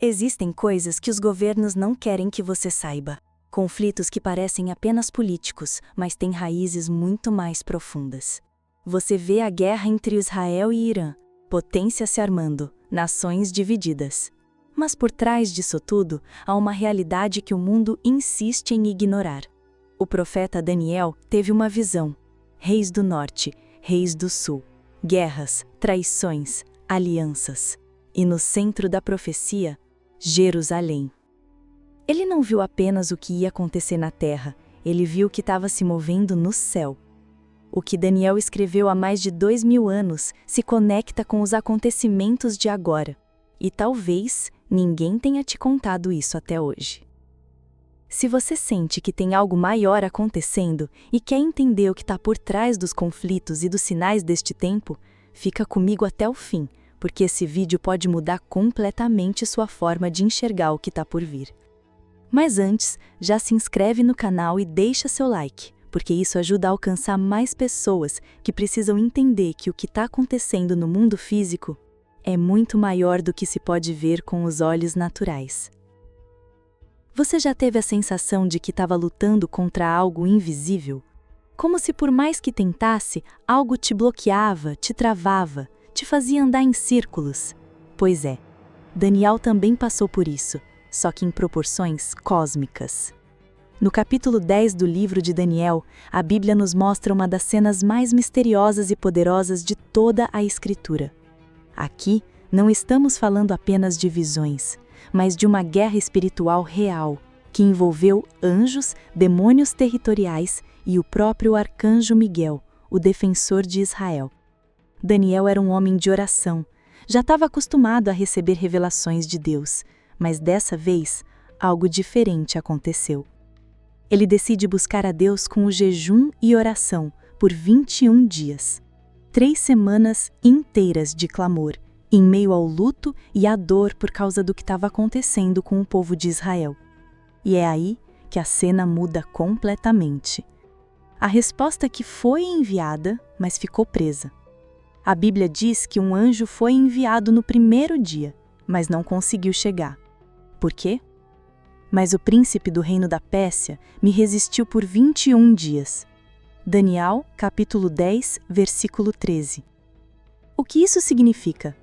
Existem coisas que os governos não querem que você saiba. Conflitos que parecem apenas políticos, mas têm raízes muito mais profundas. Você vê a guerra entre Israel e Irã, potências se armando, nações divididas. Mas por trás disso tudo, há uma realidade que o mundo insiste em ignorar. O profeta Daniel teve uma visão. Reis do norte, reis do sul, guerras, traições, alianças. E no centro da profecia, Jerusalém. Ele não viu apenas o que ia acontecer na terra, ele viu o que estava se movendo no céu. O que Daniel escreveu há mais de 2000 anos se conecta com os acontecimentos de agora. E talvez ninguém tenha te contado isso até hoje. Se você sente que tem algo maior acontecendo e quer entender o que está por trás dos conflitos e dos sinais deste tempo, fica comigo até o fim, porque esse vídeo pode mudar completamente sua forma de enxergar o que está por vir. Mas antes, já se inscreve no canal e deixa seu like, porque isso ajuda a alcançar mais pessoas que precisam entender que o que está acontecendo no mundo físico é muito maior do que se pode ver com os olhos naturais. Você já teve a sensação de que estava lutando contra algo invisível? Como se por mais que tentasse, algo te bloqueava, te travava, te fazia andar em círculos? Pois é, Daniel também passou por isso, só que em proporções cósmicas. No capítulo 10 do livro de Daniel, a Bíblia nos mostra uma das cenas mais misteriosas e poderosas de toda a Escritura. Aqui, não estamos falando apenas de visões, mas de uma guerra espiritual real, que envolveu anjos, demônios territoriais e o próprio arcanjo Miguel, o defensor de Israel. Daniel era um homem de oração, já estava acostumado a receber revelações de Deus, mas dessa vez, algo diferente aconteceu. Ele decide buscar a Deus com o jejum e oração por 21 dias. 3 semanas inteiras de clamor, em meio ao luto e à dor por causa do que estava acontecendo com o povo de Israel. E é aí que a cena muda completamente. A resposta que foi enviada, mas ficou presa. A Bíblia diz que um anjo foi enviado no primeiro dia, mas não conseguiu chegar. Por quê? Mas o príncipe do reino da Pérsia me resistiu por 21 dias. Daniel, capítulo 10, versículo 13. O que isso significa?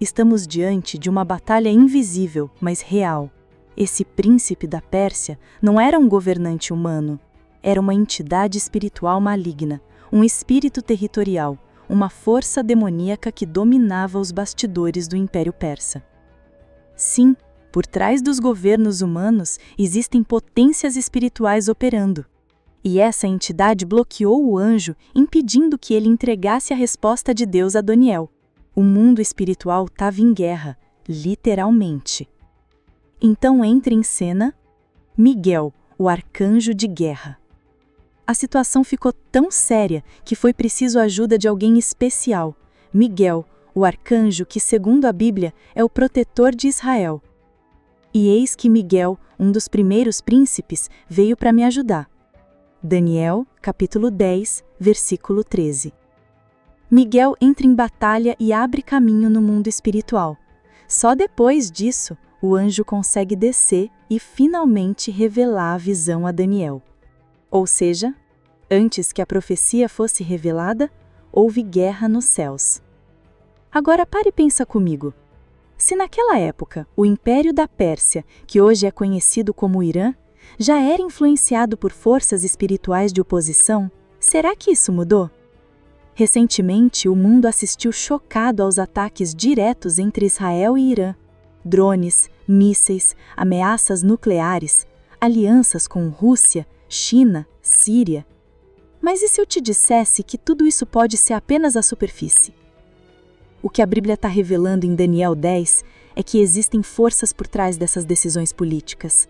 Estamos diante de uma batalha invisível, mas real. Esse príncipe da Pérsia não era um governante humano, era uma entidade espiritual maligna, um espírito territorial, uma força demoníaca que dominava os bastidores do Império Persa. Sim, por trás dos governos humanos existem potências espirituais operando. E essa entidade bloqueou o anjo, impedindo que ele entregasse a resposta de Deus a Daniel. O mundo espiritual estava em guerra, literalmente. Então entra em cena Miguel, o arcanjo de guerra. A situação ficou tão séria que foi preciso a ajuda de alguém especial, Miguel, o arcanjo que, segundo a Bíblia, é o protetor de Israel. E eis que Miguel, um dos primeiros príncipes, veio para me ajudar. Daniel, capítulo 10, versículo 13. Miguel entra em batalha e abre caminho no mundo espiritual. Só depois disso, o anjo consegue descer e finalmente revelar a visão a Daniel. Ou seja, antes que a profecia fosse revelada, houve guerra nos céus. Agora pare e pensa comigo. Se naquela época o Império da Pérsia, que hoje é conhecido como Irã, já era influenciado por forças espirituais de oposição, será que isso mudou? Recentemente, o mundo assistiu chocado aos ataques diretos entre Israel e Irã. Drones, mísseis, ameaças nucleares, alianças com Rússia, China, Síria. Mas e se eu te dissesse que tudo isso pode ser apenas a superfície? O que a Bíblia está revelando em Daniel 10 é que existem forças por trás dessas decisões políticas.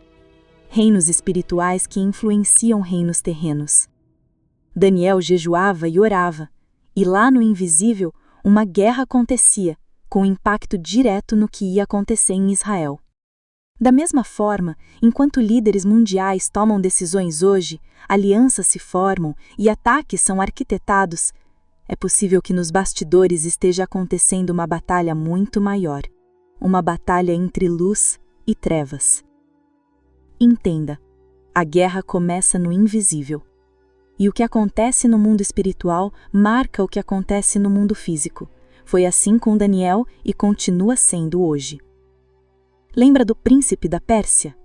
Reinos espirituais que influenciam reinos terrenos. Daniel jejuava e orava, e lá no invisível, uma guerra acontecia, com impacto direto no que ia acontecer em Israel. Da mesma forma, enquanto líderes mundiais tomam decisões hoje, alianças se formam e ataques são arquitetados, é possível que nos bastidores esteja acontecendo uma batalha muito maior. Uma batalha entre luz e trevas. Entenda, a guerra começa no invisível. E o que acontece no mundo espiritual marca o que acontece no mundo físico. Foi assim com Daniel e continua sendo hoje. Lembra do príncipe da Pérsia?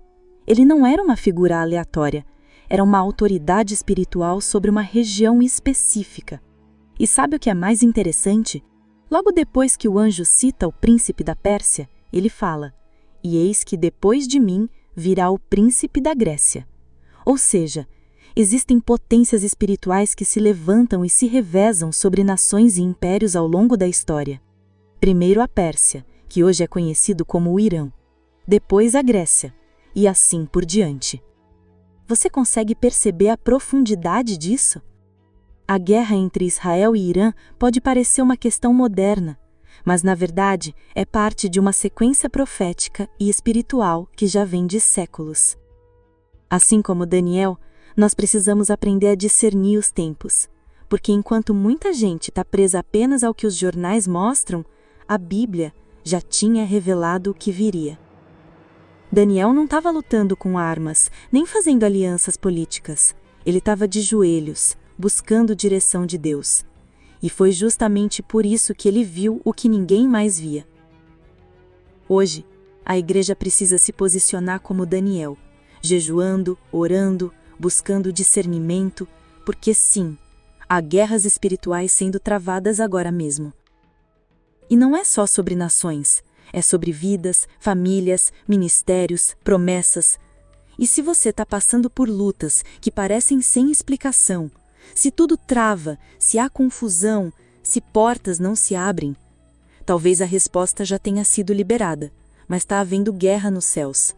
Ele não era uma figura aleatória, era uma autoridade espiritual sobre uma região específica. E sabe o que é mais interessante? Logo depois que o anjo cita o príncipe da Pérsia, ele fala: "E eis que depois de mim virá o príncipe da Grécia." Ou seja, existem potências espirituais que se levantam e se revezam sobre nações e impérios ao longo da história. Primeiro a Pérsia, que hoje é conhecido como o Irã. Depois a Grécia, e assim por diante. Você consegue perceber a profundidade disso? A guerra entre Israel e Irã pode parecer uma questão moderna, mas na verdade é parte de uma sequência profética e espiritual que já vem de séculos. Assim como Daniel, nós precisamos aprender a discernir os tempos, porque enquanto muita gente está presa apenas ao que os jornais mostram, a Bíblia já tinha revelado o que viria. Daniel não estava lutando com armas, nem fazendo alianças políticas. Ele estava de joelhos, buscando direção de Deus. E foi justamente por isso que ele viu o que ninguém mais via. Hoje, a igreja precisa se posicionar como Daniel, jejuando, orando, buscando discernimento, porque sim, há guerras espirituais sendo travadas agora mesmo. E não é só sobre nações, é sobre vidas, famílias, ministérios, promessas. E se você está passando por lutas que parecem sem explicação, se tudo trava, se há confusão, se portas não se abrem, talvez a resposta já tenha sido liberada, mas está havendo guerra nos céus.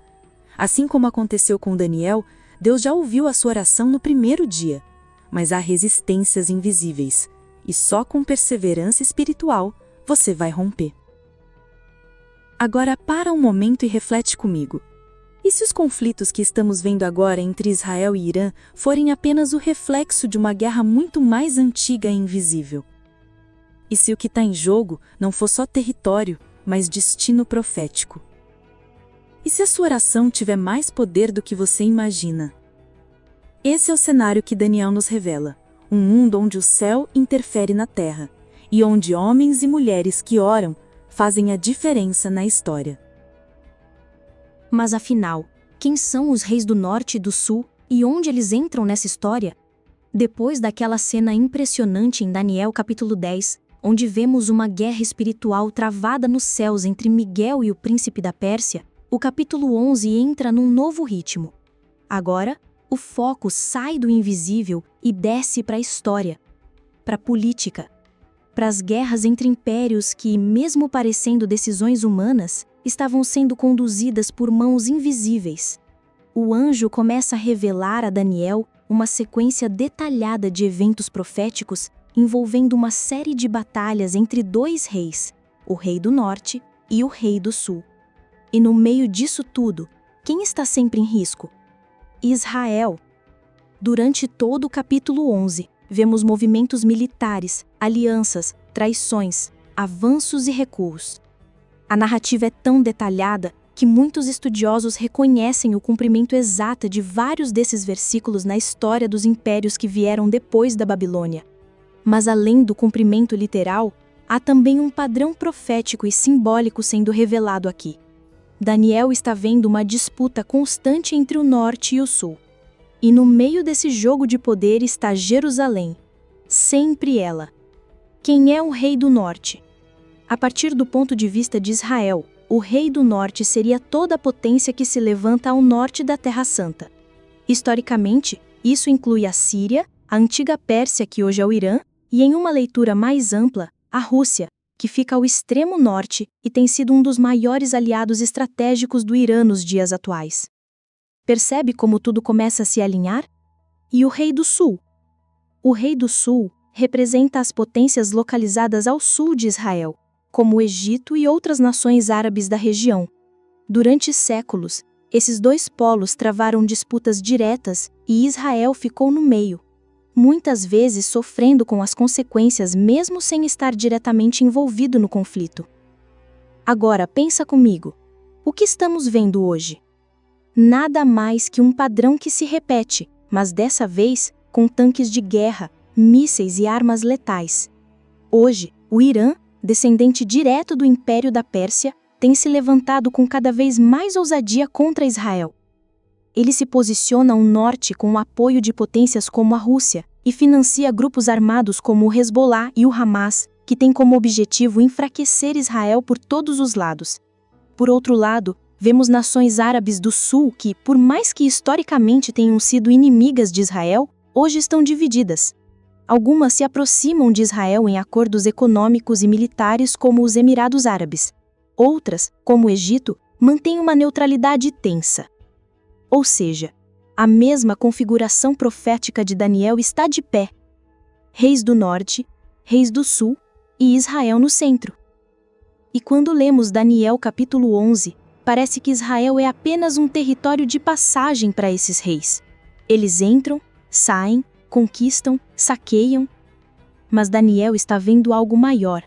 Assim como aconteceu com Daniel, Deus já ouviu a sua oração no primeiro dia, mas há resistências invisíveis, e só com perseverança espiritual você vai romper. Agora para um momento e reflete comigo. E se os conflitos que estamos vendo agora entre Israel e Irã forem apenas o reflexo de uma guerra muito mais antiga e invisível? E se o que está em jogo não for só território, mas destino profético? E se a sua oração tiver mais poder do que você imagina? Esse é o cenário que Daniel nos revela, um mundo onde o céu interfere na terra, e onde homens e mulheres que oram fazem a diferença na história. Mas afinal, quem são os reis do norte e do sul e onde eles entram nessa história? Depois daquela cena impressionante em Daniel capítulo 10, onde vemos uma guerra espiritual travada nos céus entre Miguel e o príncipe da Pérsia, o capítulo 11 entra num novo ritmo. Agora, o foco sai do invisível e desce para a história, para a política, para as guerras entre impérios que, mesmo parecendo decisões humanas, estavam sendo conduzidas por mãos invisíveis. O anjo começa a revelar a Daniel uma sequência detalhada de eventos proféticos envolvendo uma série de batalhas entre dois reis, o rei do norte e o rei do sul. E no meio disso tudo, quem está sempre em risco? Israel. Durante todo o capítulo 11, vemos movimentos militares, alianças, traições, avanços e recuos. A narrativa é tão detalhada que muitos estudiosos reconhecem o cumprimento exato de vários desses versículos na história dos impérios que vieram depois da Babilônia. Mas além do cumprimento literal, há também um padrão profético e simbólico sendo revelado aqui. Daniel está vendo uma disputa constante entre o norte e o sul. E no meio desse jogo de poder está Jerusalém, sempre ela. Quem é o rei do norte? A partir do ponto de vista de Israel, o rei do norte seria toda a potência que se levanta ao norte da Terra Santa. Historicamente, isso inclui a Síria, a antiga Pérsia, que hoje é o Irã, e em uma leitura mais ampla, a Rússia, que fica ao extremo norte e tem sido um dos maiores aliados estratégicos do Irã nos dias atuais. Percebe como tudo começa a se alinhar? E o rei do sul? O rei do sul representa as potências localizadas ao sul de Israel, como o Egito e outras nações árabes da região. Durante séculos, esses dois polos travaram disputas diretas e Israel ficou no meio, muitas vezes sofrendo com as consequências mesmo sem estar diretamente envolvido no conflito. Agora pensa comigo, O que estamos vendo hoje? Nada mais que um padrão que se repete, mas dessa vez com tanques de guerra, mísseis e armas letais. Hoje, o Irã, descendente direto do Império da Pérsia, tem se levantado com cada vez mais ousadia contra Israel. Ele se posiciona ao norte com o apoio de potências como a Rússia e financia grupos armados como o Hezbollah e o Hamas, que têm como objetivo enfraquecer Israel por todos os lados. Por outro lado, vemos nações árabes do sul que, por mais que historicamente tenham sido inimigas de Israel, hoje estão divididas. Algumas se aproximam de Israel em acordos econômicos e militares como os Emirados Árabes. Outras, como o Egito, mantêm uma neutralidade tensa. Ou seja, a mesma configuração profética de Daniel está de pé. Reis do norte, reis do sul e Israel no centro. E quando lemos Daniel capítulo 11, parece que Israel é apenas um território de passagem para esses reis. Eles entram, saem, conquistam, saqueiam. Mas Daniel está vendo algo maior.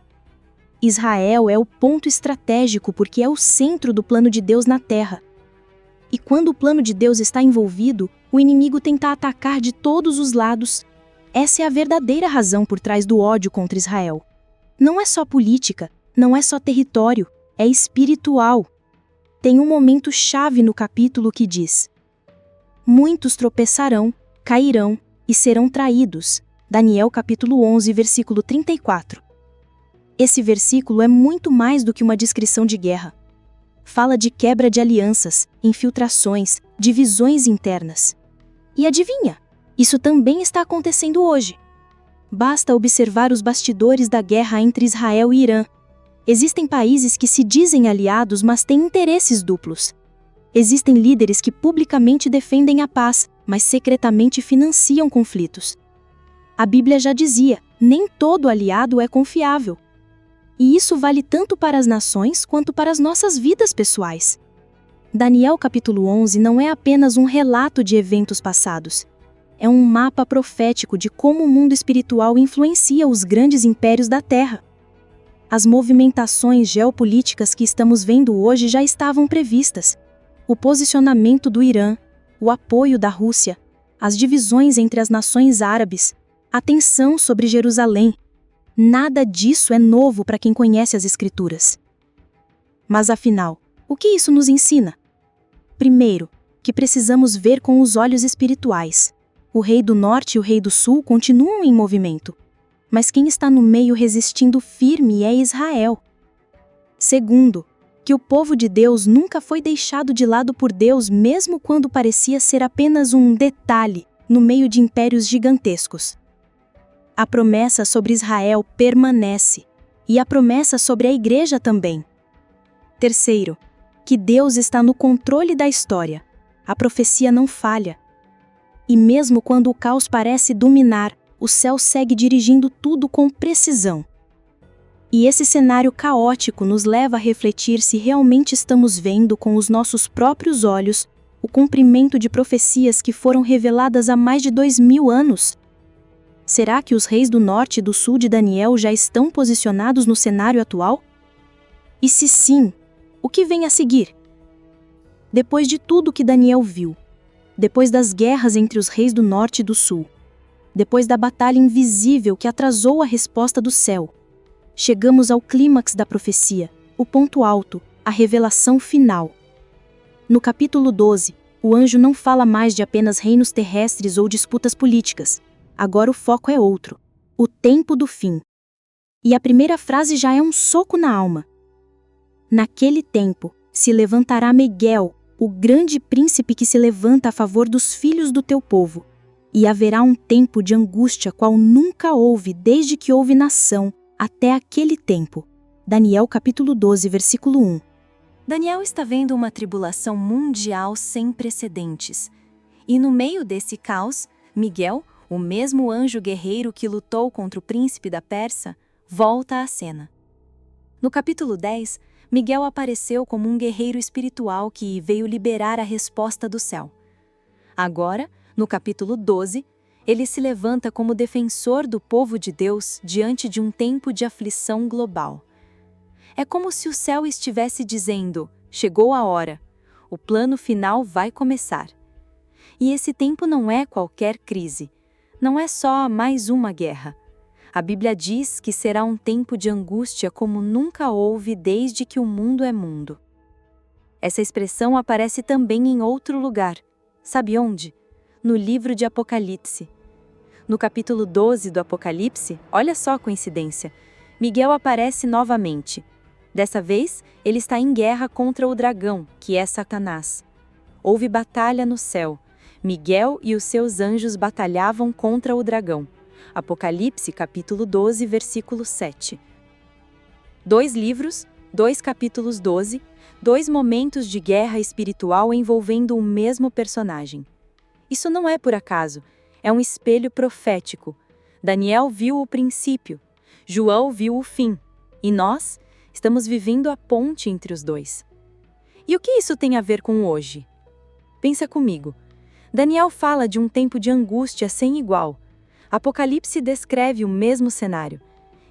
Israel é o ponto estratégico porque é o centro do plano de Deus na terra. E quando o plano de Deus está envolvido, o inimigo tenta atacar de todos os lados. Essa é a verdadeira razão por trás do ódio contra Israel. Não é só política, não é só território, é espiritual. Tem um momento chave no capítulo que diz: muitos tropeçarão, cairão e serão traídos. Daniel capítulo 11, versículo 34. Esse versículo é muito mais do que uma descrição de guerra. Fala de quebra de alianças, infiltrações, divisões internas. E adivinha? Isso também está acontecendo hoje. Basta observar os bastidores da guerra entre Israel e Irã. Existem países que se dizem aliados, mas têm interesses duplos. Existem líderes que publicamente defendem a paz, mas secretamente financiam conflitos. A Bíblia já dizia: nem todo aliado é confiável. E isso vale tanto para as nações quanto para as nossas vidas pessoais. Daniel capítulo 11 não é apenas um relato de eventos passados. É um mapa profético de como o mundo espiritual influencia os grandes impérios da Terra. As movimentações geopolíticas que estamos vendo hoje já estavam previstas. O posicionamento do Irã, o apoio da Rússia, as divisões entre as nações árabes, a tensão sobre Jerusalém. Nada disso é novo para quem conhece as Escrituras. Mas afinal, o que isso nos ensina? Primeiro, que precisamos ver com os olhos espirituais. O rei do norte e o rei do sul continuam em movimento, mas quem está no meio resistindo firme é Israel. Segundo, que o povo de Deus nunca foi deixado de lado por Deus mesmo quando parecia ser apenas um detalhe no meio de impérios gigantescos. A promessa sobre Israel permanece, e a promessa sobre a igreja também. Terceiro, que Deus está no controle da história. A profecia não falha. E mesmo quando o caos parece dominar, o céu segue dirigindo tudo com precisão. E esse cenário caótico nos leva a refletir se realmente estamos vendo com os nossos próprios olhos o cumprimento de profecias que foram reveladas há mais de 2000 anos. Será que os reis do norte e do sul de Daniel já estão posicionados no cenário atual? E se sim, o que vem a seguir? Depois de tudo que Daniel viu, depois das guerras entre os reis do norte e do sul, depois da batalha invisível que atrasou a resposta do céu, chegamos ao clímax da profecia, o ponto alto, a revelação final. No capítulo 12, o anjo não fala mais de apenas reinos terrestres ou disputas políticas. Agora o foco é outro: o tempo do fim. E a primeira frase já é um soco na alma. Naquele tempo, se levantará Miguel, o grande príncipe que se levanta a favor dos filhos do teu povo. E haverá um tempo de angústia qual nunca houve desde que houve nação, até aquele tempo. Daniel capítulo 12, versículo 1. Daniel está vendo uma tribulação mundial sem precedentes. E no meio desse caos, Miguel, o mesmo anjo guerreiro que lutou contra o príncipe da Pérsia, volta à cena. No capítulo 10, Miguel apareceu como um guerreiro espiritual que veio liberar a resposta do céu. Agora, no capítulo 12, ele se levanta como defensor do povo de Deus diante de um tempo de aflição global. É como se o céu estivesse dizendo: chegou a hora. O plano final vai começar. E esse tempo não é qualquer crise. Não é só mais uma guerra. A Bíblia diz que será um tempo de angústia como nunca houve desde que o mundo é mundo. Essa expressão aparece também em outro lugar. Sabe onde? No livro de Apocalipse. No capítulo 12 do Apocalipse, olha só a coincidência, Miguel aparece novamente. Dessa vez, ele está em guerra contra o dragão, que é Satanás. Houve batalha no céu. Miguel e os seus anjos batalhavam contra o dragão. Apocalipse, capítulo 12, versículo 7. 2 livros, 2 capítulos 12, 2 momentos de guerra espiritual envolvendo o mesmo personagem. Isso não é por acaso, é um espelho profético. Daniel viu o princípio, João viu o fim, e nós estamos vivendo a ponte entre os dois. E o que isso tem a ver com hoje? Pensa comigo. Daniel fala de um tempo de angústia sem igual. Apocalipse descreve o mesmo cenário.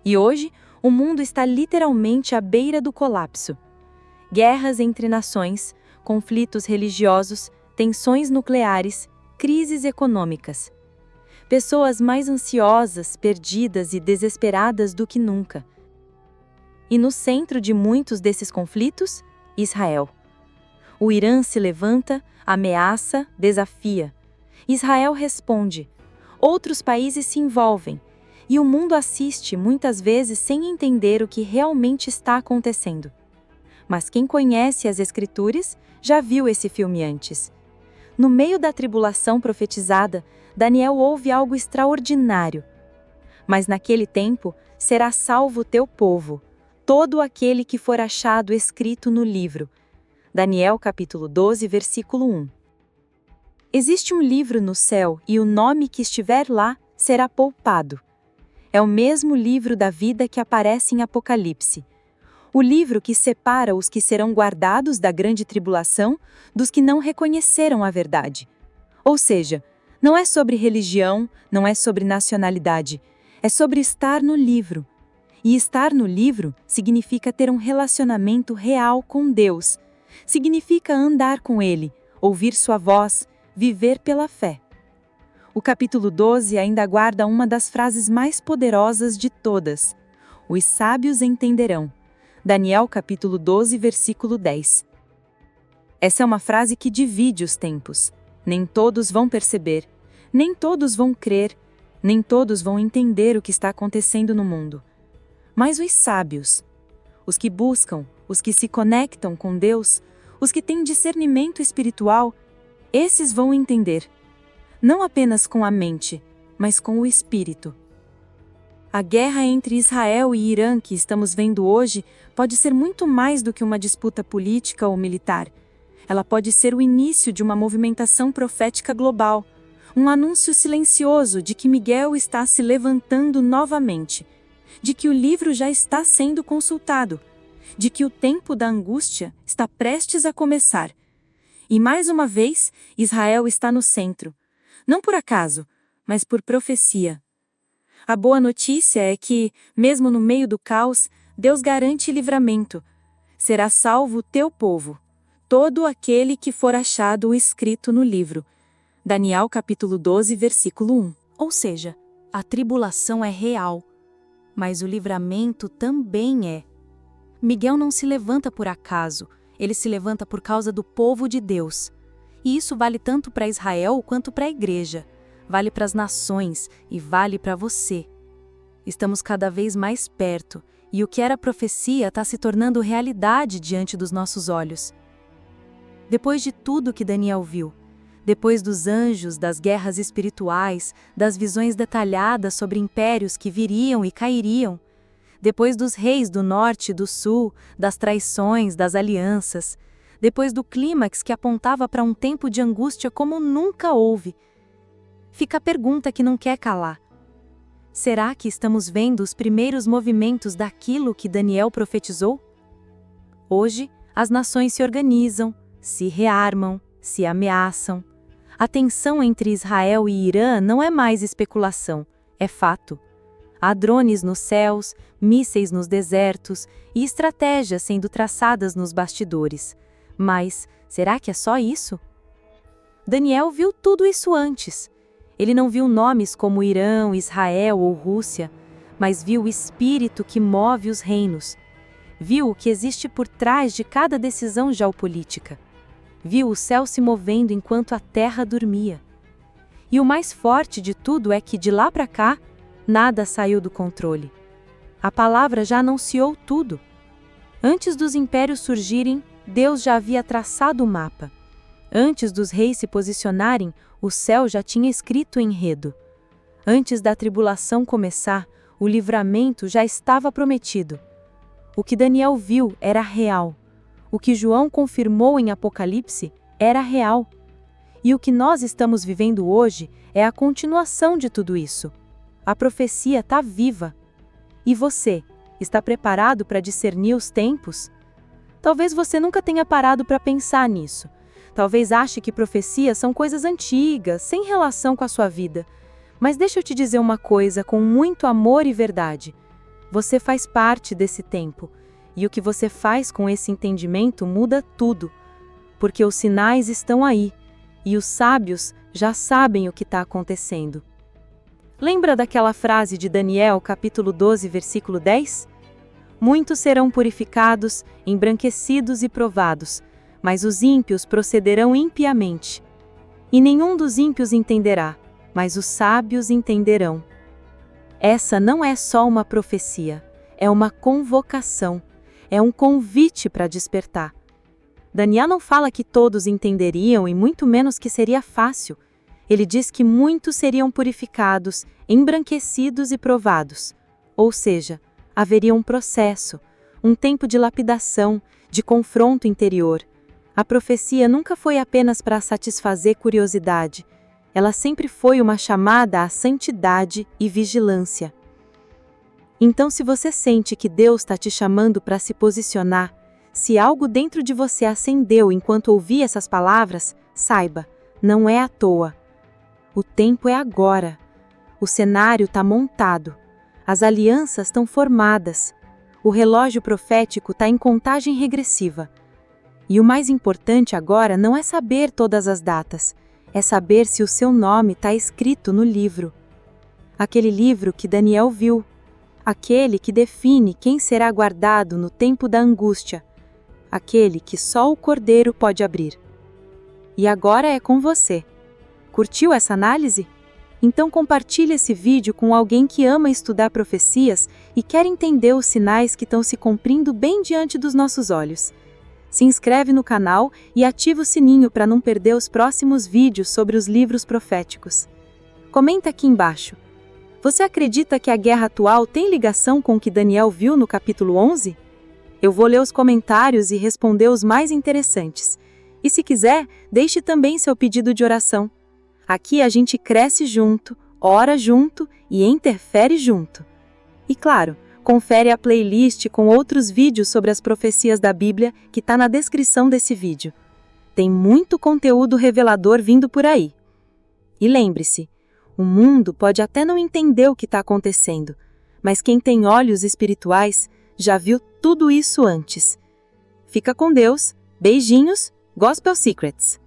E hoje, o mundo está literalmente à beira do colapso. Guerras entre nações, conflitos religiosos, tensões nucleares, crises econômicas. Pessoas mais ansiosas, perdidas e desesperadas do que nunca. E no centro de muitos desses conflitos, Israel. O Irã se levanta, ameaça, desafia. Israel responde. Outros países se envolvem. E o mundo assiste muitas vezes sem entender o que realmente está acontecendo. Mas quem conhece as Escrituras já viu esse filme antes. No meio da tribulação profetizada, Daniel ouve algo extraordinário. Mas naquele tempo será salvo o teu povo, todo aquele que for achado escrito no livro. Daniel capítulo 12, versículo 1. Existe um livro no céu e o nome que estiver lá será poupado. É o mesmo livro da vida que aparece em Apocalipse. O livro que separa os que serão guardados da grande tribulação dos que não reconheceram a verdade. Ou seja, não é sobre religião, não é sobre nacionalidade, é sobre estar no livro. E estar no livro significa ter um relacionamento real com Deus. Significa andar com Ele, ouvir sua voz, viver pela fé. O capítulo 12 ainda guarda uma das frases mais poderosas de todas. Os sábios entenderão. Daniel capítulo 12, versículo 10. Essa é uma frase que divide os tempos. Nem todos vão perceber, nem todos vão crer, nem todos vão entender o que está acontecendo no mundo. Mas os sábios, os que buscam, os que se conectam com Deus, os que têm discernimento espiritual, esses vão entender. Não apenas com a mente, mas com o espírito. A guerra entre Israel e Irã que estamos vendo hoje pode ser muito mais do que uma disputa política ou militar. Ela pode ser o início de uma movimentação profética global, um anúncio silencioso de que Miguel está se levantando novamente, de que o livro já está sendo consultado, de que o tempo da angústia está prestes a começar. E mais uma vez, Israel está no centro, não por acaso, mas por profecia. A boa notícia é que, mesmo no meio do caos, Deus garante livramento. Será salvo o teu povo, todo aquele que for achado escrito no livro. Daniel capítulo 12, versículo 1. Ou seja, a tribulação é real, mas o livramento também é. Miguel não se levanta por acaso, ele se levanta por causa do povo de Deus. E isso vale tanto para Israel quanto para a igreja. Vale para as nações e vale para você. Estamos cada vez mais perto, e o que era profecia está se tornando realidade diante dos nossos olhos. Depois de tudo que Daniel viu, depois dos anjos, das guerras espirituais, das visões detalhadas sobre impérios que viriam e cairiam, depois dos reis do norte e do sul, das traições, das alianças, depois do clímax que apontava para um tempo de angústia como nunca houve, fica a pergunta que não quer calar. Será que estamos vendo os primeiros movimentos daquilo que Daniel profetizou? Hoje, as nações se organizam, se rearmam, se ameaçam. A tensão entre Israel e Irã não é mais especulação, é fato. Há drones nos céus, mísseis nos desertos e estratégias sendo traçadas nos bastidores. Mas será que é só isso? Daniel viu tudo isso antes. Ele não viu nomes como Irã, Israel ou Rússia, mas viu o espírito que move os reinos. Viu o que existe por trás de cada decisão geopolítica. Viu o céu se movendo enquanto a terra dormia. E o mais forte de tudo é que, de lá para cá, nada saiu do controle. A palavra já anunciou tudo. Antes dos impérios surgirem, Deus já havia traçado o mapa. Antes dos reis se posicionarem, o céu já tinha escrito o enredo. Antes da tribulação começar, o livramento já estava prometido. O que Daniel viu era real. O que João confirmou em Apocalipse era real. E o que nós estamos vivendo hoje é a continuação de tudo isso. A profecia está viva. E você, está preparado para discernir os tempos? Talvez você nunca tenha parado para pensar nisso. Talvez ache que profecias são coisas antigas, sem relação com a sua vida. Mas deixa eu te dizer uma coisa com muito amor e verdade. Você faz parte desse tempo. E o que você faz com esse entendimento muda tudo. Porque os sinais estão aí. E os sábios já sabem o que está acontecendo. Lembra daquela frase de Daniel, capítulo 12, versículo 10? Muitos serão purificados, embranquecidos e provados, mas os ímpios procederão impiamente. E nenhum dos ímpios entenderá, mas os sábios entenderão. Essa não é só uma profecia, é uma convocação, é um convite para despertar. Daniel não fala que todos entenderiam e muito menos que seria fácil. Ele diz que muitos seriam purificados, embranquecidos e provados. Ou seja, haveria um processo, um tempo de lapidação, de confronto interior. A profecia nunca foi apenas para satisfazer curiosidade. Ela sempre foi uma chamada à santidade e vigilância. Então, se você sente que Deus está te chamando para se posicionar, se algo dentro de você acendeu enquanto ouvia essas palavras, saiba, não é à toa. O tempo é agora. O cenário está montado. As alianças estão formadas. O relógio profético está em contagem regressiva. E o mais importante agora não é saber todas as datas, é saber se o seu nome está escrito no livro. Aquele livro que Daniel viu. Aquele que define quem será guardado no tempo da angústia. Aquele que só o Cordeiro pode abrir. E agora é com você. Curtiu essa análise? Então compartilhe esse vídeo com alguém que ama estudar profecias e quer entender os sinais que estão se cumprindo bem diante dos nossos olhos. Se inscreve no canal e ativa o sininho para não perder os próximos vídeos sobre os livros proféticos. Comenta aqui embaixo. Você acredita que a guerra atual tem ligação com o que Daniel viu no capítulo 11? Eu vou ler os comentários e responder os mais interessantes. E se quiser, deixe também seu pedido de oração. Aqui a gente cresce junto, ora junto e interfere junto. E claro, confere a playlist com outros vídeos sobre as profecias da Bíblia que está na descrição desse vídeo. Tem muito conteúdo revelador vindo por aí. E lembre-se, o mundo pode até não entender o que está acontecendo, mas quem tem olhos espirituais já viu tudo isso antes. Fica com Deus, beijinhos, Gospel Secrets!